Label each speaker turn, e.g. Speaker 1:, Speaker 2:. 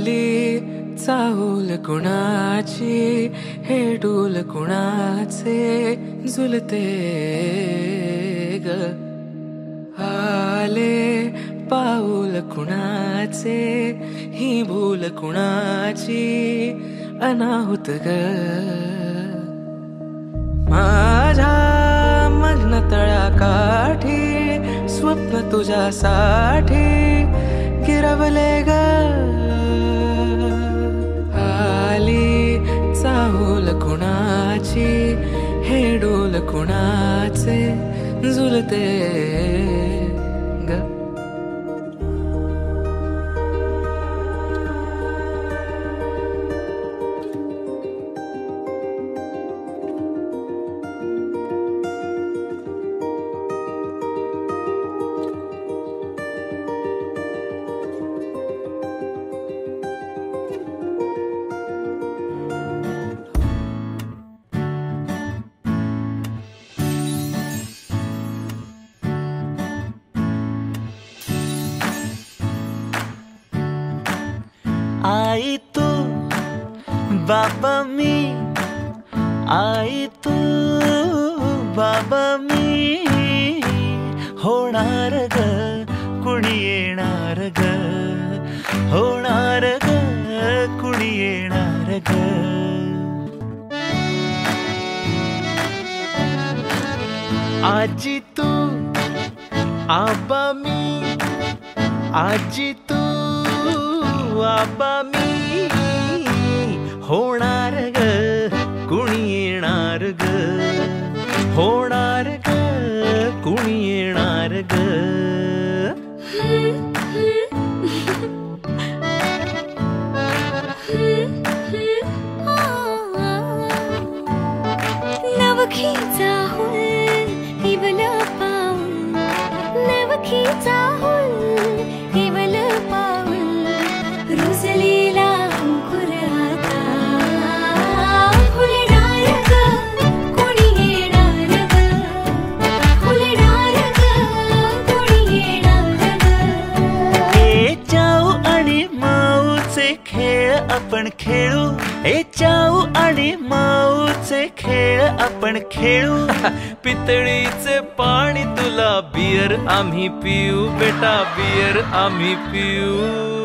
Speaker 1: आली चाहूल कुणाची, हे डूल कुणाचे झुलते ग. आले पाऊल कुणाचे, ही भूल कुणाची अनाहुत ग. माझ्या मग्न तळाकाठी स्वप्न तुझ्यासाठी गिरवले ग. आली चाहूल कुणाची, हे डोल कुणाचे झुलते ग.
Speaker 2: आई तू बाबा मी, आई तू बाबा मी, होणार ग कुणी येणार ग, होणार ग कुणी येणार ग. आजी तू आबा मी, आजी तू आबा मी, होणार ग कुणी येणार ग, होणार ग कुणी येणार ग.
Speaker 3: नवखी चाहूल केवल पाऊल, नवखी चाहूल केवल पाऊल, रुजलेला अंकुर आता फुलणार ग कोणी येणार ग, फुलणार ग कोणी येणार ग.
Speaker 2: ए चाऊ आणि माऊचे खेळ आपण खेळू, ए चाऊ आणि माऊचे खेळ आपण खेळू.
Speaker 1: पितळीचे पाणी तुला बियर आम्ही पिऊ, बेटा बियर आम्ही पिऊ.